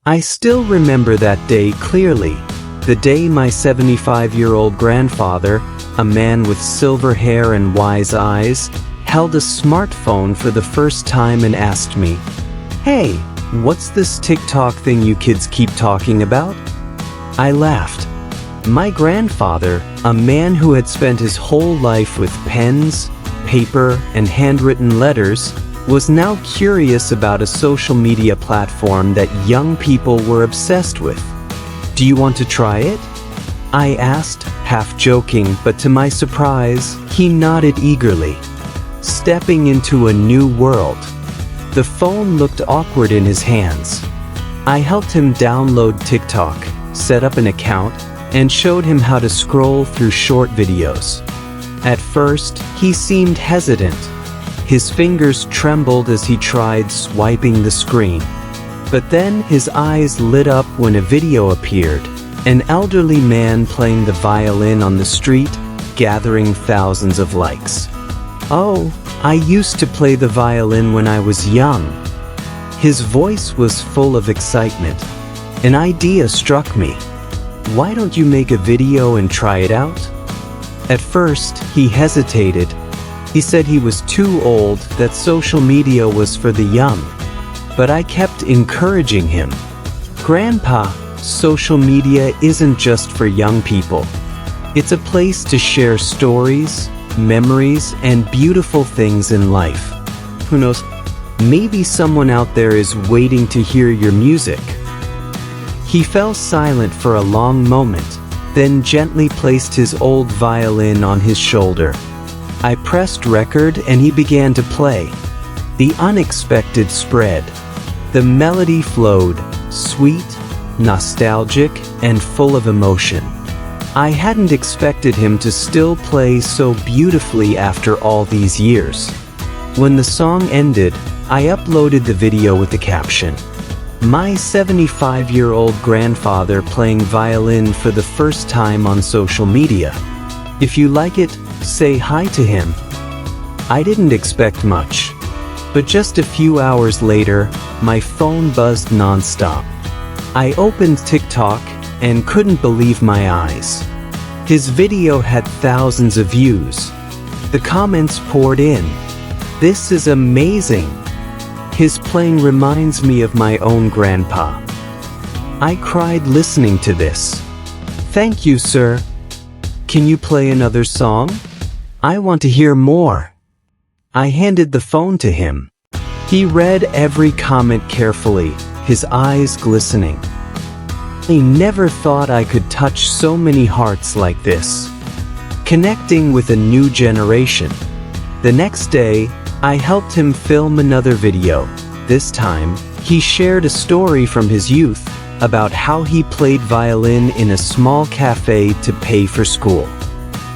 I still remember that day clearly. The day my 75-year-old grandfather, a man with silver hair and wise eyes, held a smartphone for the first time and asked me, "Hey, what's this TikTok thing you kids keep talking about?" I laughed. My grandfather, a man who had spent his whole life with pens, paper, and handwritten letters, was now curious about a social media platform that young people were obsessed with. "Do you want to try it?" I asked, half joking, but to my surprise, he nodded eagerly. Stepping into a new world. The phone looked awkward in his hands. I helped him download TikTok, set up an account, and showed him how to scroll through short videos. At first, he seemed hesitant. His fingers trembled as he tried swiping the screen. But then his eyes lit up when a video appeared, an elderly man playing the violin on the street, gathering thousands of likes. "Oh, I used to play the violin when I was young." His voice was full of excitement. An idea struck me. "Why don't you make a video and try it out?" At first, he hesitated. He said he was too old, that social media was for the young. But I kept encouraging him. "Grandpa, social media isn't just for young people. It's a place to share stories, memories, and beautiful things in life. Who knows, maybe someone out there is waiting to hear your music." He fell silent for a long moment, then gently placed his old violin on his shoulder. I pressed record and he began to play. The unexpected spread. The melody flowed, sweet, nostalgic, and full of emotion. I hadn't expected him to still play so beautifully after all these years. When the song ended, I uploaded the video with the caption, "My 75-year-old grandfather playing violin for the first time on social media. If you like it, say hi to him." I didn't expect much. But just a few hours later, my phone buzzed nonstop. I opened TikTok and couldn't believe my eyes. His video had thousands of views. The comments poured in. "This is amazing. His playing reminds me of my own grandpa." I cried listening to this. "Thank you, sir. Can you play another song? I want to hear more." I handed the phone to him. He read every comment carefully, his eyes glistening. I never thought I could touch so many hearts like this. Connecting with a new generation. The next day, I helped him film another video. This time, he shared a story from his youth about how he played violin in a small cafe to pay for school.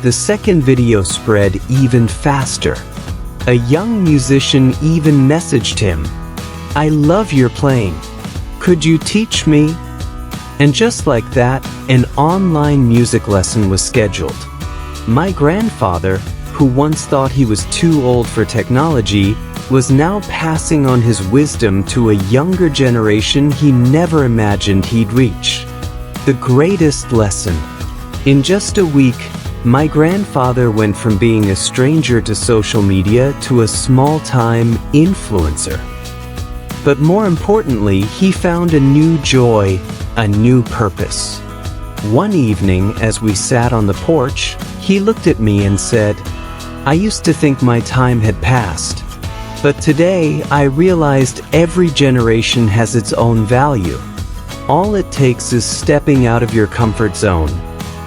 The second video spread even faster. A young musician even messaged him, "I love your playing. Could you teach me?" And just like that, an online music lesson was scheduled. My grandfather, who once thought he was too old for technology, was now passing on his wisdom to a younger generation he never imagined he'd reach. The greatest lesson. In just a week, my grandfather went from being a stranger to social media to a small-time influencer. But more importantly, he found a new joy, a new purpose. One evening, as we sat on the porch, he looked at me and said, "I used to think my time had passed. But today, I realized every generation has its own value. All it takes is stepping out of your comfort zone.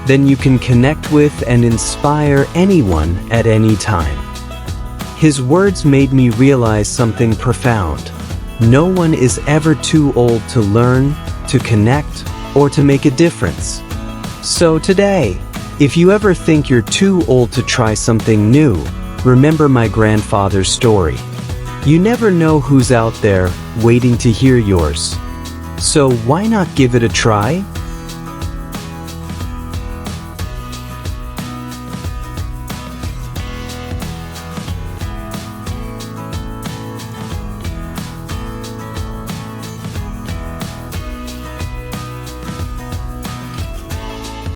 Then you can connect with and inspire anyone at any time." His words made me realize something profound. No one is ever too old to learn, to connect, or to make a difference. So today, if you ever think you're too old to try something new, remember my grandfather's story. You never know who's out there waiting to hear yours. So why not give it a try?